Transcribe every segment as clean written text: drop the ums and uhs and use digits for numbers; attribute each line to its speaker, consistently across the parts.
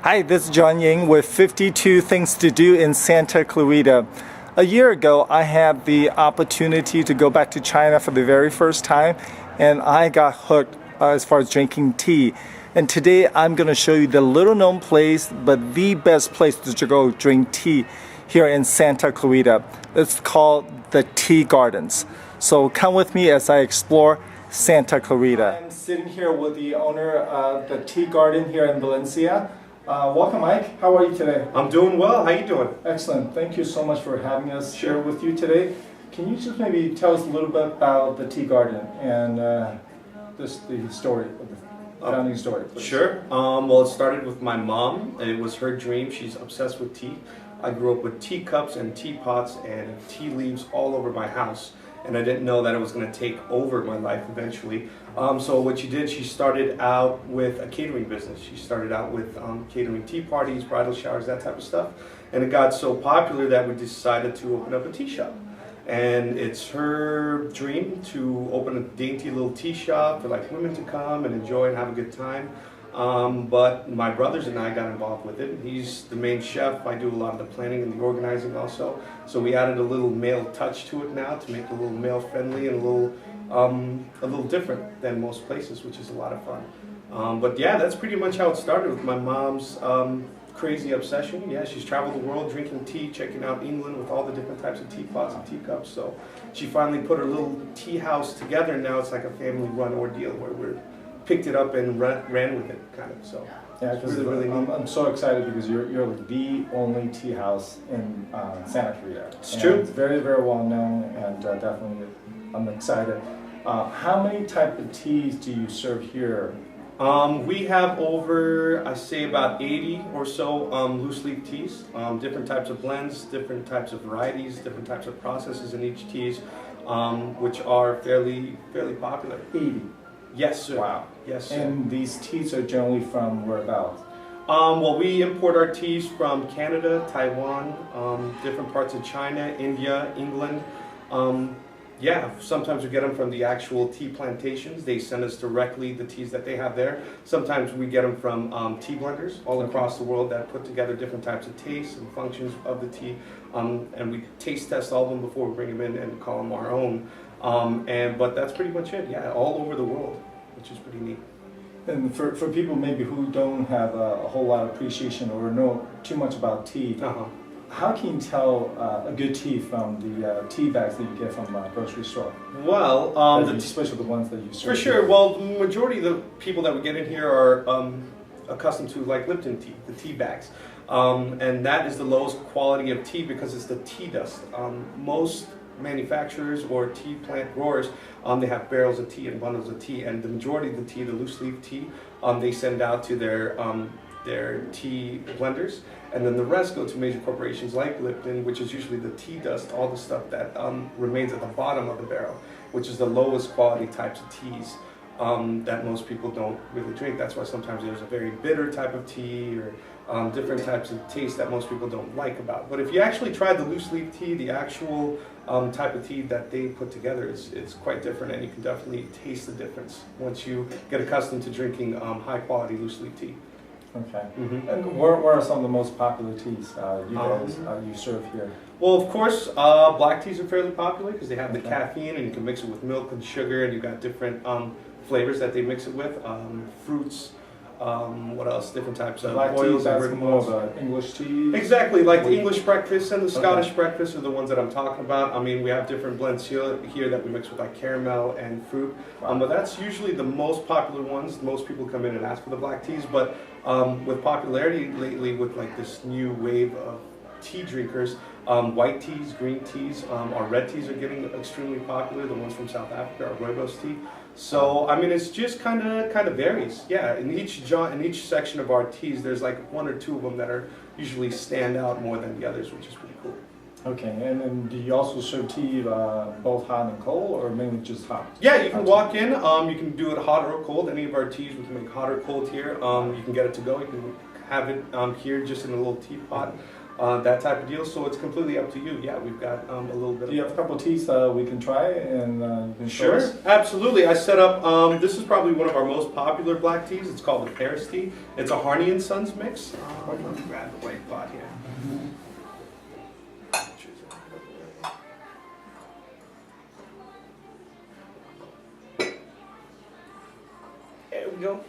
Speaker 1: Hi, this is John Ying with 52 Things to Do in Santa Clarita. A year ago, I had the opportunity to go back to China for the very first time, and I got hooked as far as drinking tea. And today, I'm going to show you the little known place, but the best place to go drink tea here in Santa Clarita. It's called the Tea Gardens. So come with me as I explore Santa Clarita. I'm sitting here with the owner of the Tea Garden here in Valencia. Welcome, Mike. How are you today?
Speaker 2: I'm doing well. How you doing?
Speaker 1: Excellent. Thank you so much for having us here with you today. Can you just maybe tell us a little bit about the Tea Garden and the story, the founding story, please?
Speaker 2: Sure. Well, it started with my mom. It was her dream. She's obsessed with tea. I grew up with teacups and teapots and tea leaves all over my house. And I didn't know that it was going to take over my life eventually. So what she did, she started out with a catering business. She started out with catering tea parties, bridal showers, that type of stuff. And it got so popular that we decided to open up a tea shop. And it's her dream to open a dainty little tea shop for like women to come and enjoy and have a good time. But my brothers and I got involved with it. He's the main chef. I do a lot of the planning and the organizing also. So we added a little male touch to it now to make it a little male friendly and a little different than most places, which is a lot of fun. But yeah, that's pretty much how it started with my mom's crazy obsession. Yeah, she's traveled the world drinking tea, checking out England with all the different types of teapots and teacups. So she finally put her little tea house together, and now it's like a family-run ordeal where we're picked it up and ran with it, kind of. So
Speaker 1: yeah, because I'm so excited because you're like the only tea house in Santa Clarita.
Speaker 2: It's true.
Speaker 1: It's very, very well known, and definitely I'm excited. How many type of teas do you serve here?
Speaker 2: We have over, I say about 80 or so loose leaf teas, different types of blends, different types of varieties, different types of processes in each teas, which are fairly popular.
Speaker 1: 80.
Speaker 2: Yes, sir.
Speaker 1: Wow.
Speaker 2: Yes, sir.
Speaker 1: And these teas are generally from whereabouts?
Speaker 2: Well, we import our teas from Canada, Taiwan, different parts of China, India, England. Yeah, sometimes we get them from the actual tea plantations. They send us directly the teas that they have there. Sometimes we get them from tea blenders all across the world that put together different types of tastes and functions of the tea. And we taste test all of them before we bring them in and call them our own. But that's pretty much it, yeah, all over the world, which is pretty neat.
Speaker 1: And for people maybe who don't have a whole lot of appreciation or know too much about tea, how can you tell a good tea from the tea bags that you get from a grocery store?
Speaker 2: Well,
Speaker 1: especially the ones that you serve.
Speaker 2: For sure. Well, the majority of the people that we get in here are accustomed to like Lipton tea, the tea bags. And that is the lowest quality of tea because it's the tea dust. Most manufacturers or tea plant growers, they have barrels of tea and bundles of tea, and the majority of the tea, the loose leaf tea, they send out to their tea blenders, and then the rest go to major corporations like Lipton, which is usually the tea dust, all the stuff that remains at the bottom of the barrel, which is the lowest quality types of teas that most people don't really drink. That's why sometimes there's a very bitter type of tea or different types of taste that most people don't like about. But if you actually try the loose leaf tea, the actual type of tea that they put together, it's quite different, and you can definitely taste the difference once you get accustomed to drinking high quality loose leaf tea.
Speaker 1: Okay. And where are some of the most popular teas you serve here?
Speaker 2: Well, of course, black teas are fairly popular because they have the caffeine, and you can mix it with milk and sugar, and you've got different flavors that they mix it with, fruits. What else? Different types of
Speaker 1: black
Speaker 2: oils.
Speaker 1: That's more of an English tea.
Speaker 2: Exactly, like the English breakfast and the Scottish breakfast are the ones that I'm talking about. I mean, we have different blends here that we mix with like caramel and fruit. But that's usually the most popular ones. Most people come in and ask for the black teas, but with popularity lately, with like this new wave of tea drinkers, white teas, green teas, our red teas are getting extremely popular. The ones from South Africa are rooibos tea. So I mean, it's just kind of varies. Yeah, in each section of our teas, there's like one or two of them that are usually stand out more than the others, which is pretty cool.
Speaker 1: Okay, and then do you also serve tea both hot and cold, or mainly just hot?
Speaker 2: Yeah, you can walk in. You can do it hot or cold. Any of our teas we can make hot or cold here. You can get it to go. You can have it here just in a little teapot. that type of deal. So it's completely up to you. Yeah, we've got a little bit.
Speaker 1: Do you have a couple of teas we can try and you can show
Speaker 2: Sure,
Speaker 1: us?
Speaker 2: absolutely. I set up, this is probably one of our most popular black teas. It's called the Paris tea. It's a Harney and Sons mix. Let me grab the white pot here. There we go.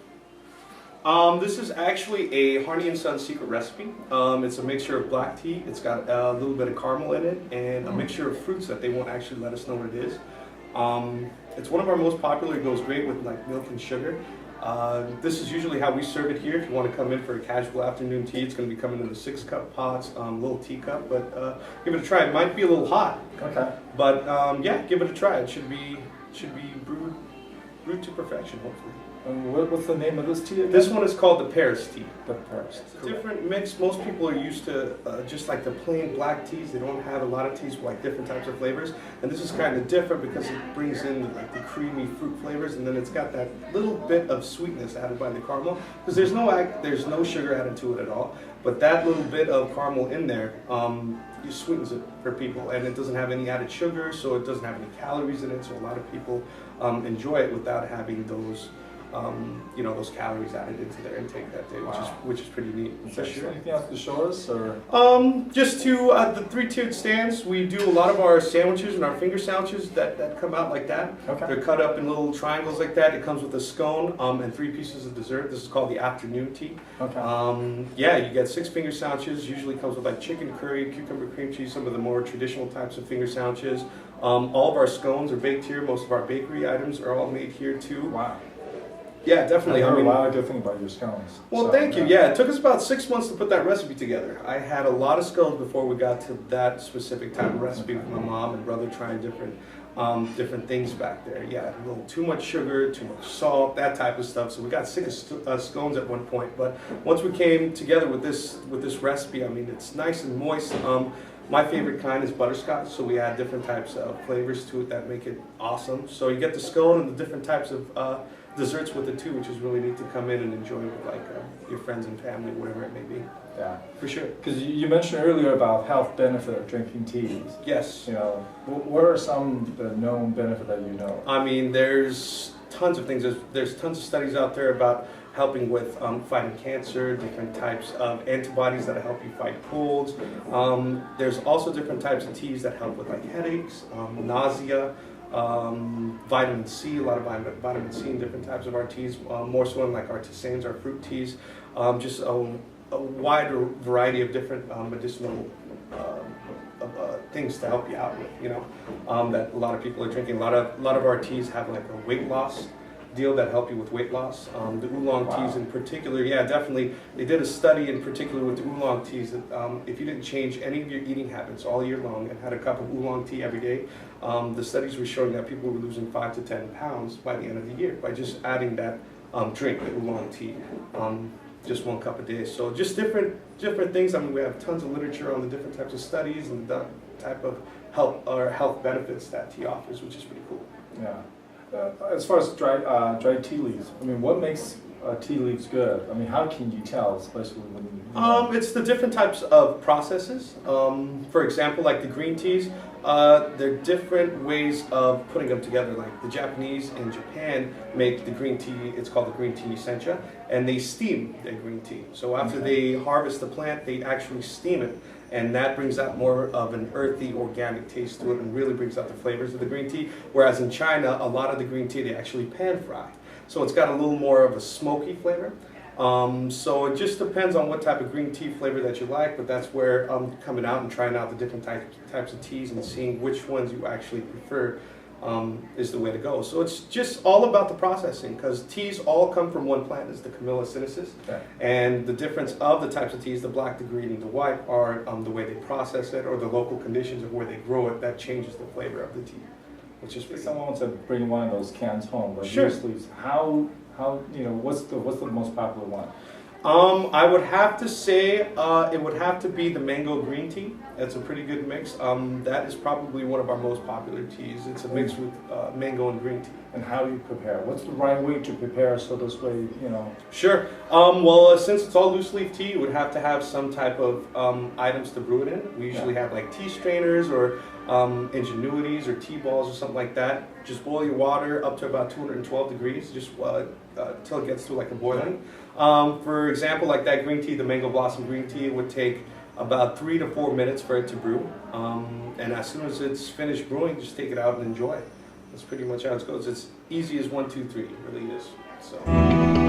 Speaker 2: This is actually a Harney and Sons secret recipe. It's a mixture of black tea. It's got a little bit of caramel in it and a mixture of fruits that they won't actually let us know what it is. It's one of our most popular. It goes great with like milk and sugar. This is usually how we serve it here. If you want to come in for a casual afternoon tea, it's going to be coming in the 6-cup pots, little teacup. But give it a try. It might be a little hot.
Speaker 1: Okay.
Speaker 2: But yeah, give it a try. It should be brewed to perfection, hopefully.
Speaker 1: And what's the name of this tea again?
Speaker 2: This one is called the Paris tea.
Speaker 1: The Paris.
Speaker 2: It's a different mix. Most people are used to just like the plain black teas. They don't have a lot of teas with like different types of flavors. And this is kind of different because it brings in like the creamy fruit flavors, and then it's got that little bit of sweetness added by the caramel. Because there's no sugar added to it at all. But that little bit of caramel in there, it sweetens it for people, and it doesn't have any added sugar, so it doesn't have any calories in it. So a lot of people enjoy it without having those. Those calories added into their intake that day, which is pretty neat.
Speaker 1: For sure. Anything else to show us, or?
Speaker 2: Just to the 3-tiered stands. We do a lot of our sandwiches and our finger sandwiches that come out like that.
Speaker 1: Okay.
Speaker 2: They're cut up in little triangles like that. It comes with a scone and 3 pieces of dessert. This is called the afternoon tea.
Speaker 1: Okay.
Speaker 2: Yeah, you get 6 finger sandwiches. Usually comes with like chicken curry, cucumber cream cheese, some of the more traditional types of finger sandwiches. All of our scones are baked here. Most of our bakery items are all made here too.
Speaker 1: Wow.
Speaker 2: Yeah, definitely.
Speaker 1: I heard a lot of good things about your scones.
Speaker 2: Well,
Speaker 1: so,
Speaker 2: thank you. Yeah, it took us about 6 months to put that recipe together. I had a lot of scones before we got to that specific type of recipe with my mom and brother trying different things back there. Yeah, a little too much sugar, too much salt, that type of stuff. So we got sick of scones at one point. But once we came together with this recipe, I mean, it's nice and moist. My favorite kind is butterscotch, so we add different types of flavors to it that make it awesome. So you get the scone and the different types of desserts with it too, which is really neat to come in and enjoy with like your friends and family, whatever it may be.
Speaker 1: Yeah,
Speaker 2: for sure.
Speaker 1: Because you mentioned earlier about health benefit of drinking teas.
Speaker 2: Yes.
Speaker 1: What are some of the known benefits that you know?
Speaker 2: I mean, there's tons of things. There's tons of studies out there about helping with fighting cancer, different types of antibodies that help you fight colds. There's also different types of teas that help with like headaches, nausea. Vitamin C, a lot of vitamin C in different types of our teas, more so in like our tisanes, our fruit teas, just a wider variety of different medicinal things to help you out with, that a lot of people are drinking. A lot of our teas have like a weight loss deal that help you with weight loss. The oolong teas in particular, yeah, definitely. They did a study in particular with the oolong teas that if you didn't change any of your eating habits all year long and had a cup of oolong tea every day, the studies were showing that people were losing 5 to 10 pounds by the end of the year by just adding that drink, the oolong tea, just 1 cup a day. So just different things. I mean, we have tons of literature on the different types of studies and the type of health benefits that tea offers, which is pretty cool.
Speaker 1: Yeah. As far as dry tea leaves, I mean, what makes tea leaves good? I mean, how can you tell, especially when you
Speaker 2: it's the different types of processes. For example, like the green teas, there are different ways of putting them together. Like the Japanese in Japan make the green tea, it's called the green tea sencha, and they steam their green tea. So after they harvest the plant, they actually steam it. And that brings out more of an earthy, organic taste to it and really brings out the flavors of the green tea. Whereas in China, a lot of the green tea, they actually pan fry. So it's got a little more of a smoky flavor. So it just depends on what type of green tea flavor that you like, but that's where coming out and trying out the different types of teas and seeing which ones you actually prefer is the way to go. So it's just all about the processing, because teas all come from one plant, is the Camellia sinensis. Okay. And the difference of the types of teas, the black, the green, and the white, are the way they process it or the local conditions of where they grow it. That changes the flavor of the tea, which is pretty.
Speaker 1: Someone wants to bring one of those cans home, but
Speaker 2: sure.
Speaker 1: Usually, how what's the most popular one?
Speaker 2: I would have to say it would have to be the mango green tea. That's a pretty good mix. That is probably one of our most popular teas. It's a mix with mango and green tea.
Speaker 1: And how do you prepare? What's the right way to prepare so this way, you know?
Speaker 2: Sure. Well, since it's all loose leaf tea, you would have to have some type of items to brew it in. We usually have like tea strainers or ingenuities or tea balls or something like that. Just boil your water up to about 212 degrees, just till it gets to like a boiling. For example, like that green tea, the mango blossom green tea, it would take about 3 to 4 minutes for it to brew. And as soon as it's finished brewing, just take it out and enjoy. That's pretty much how it goes. It's easy as 1, 2, 3. It really is. So.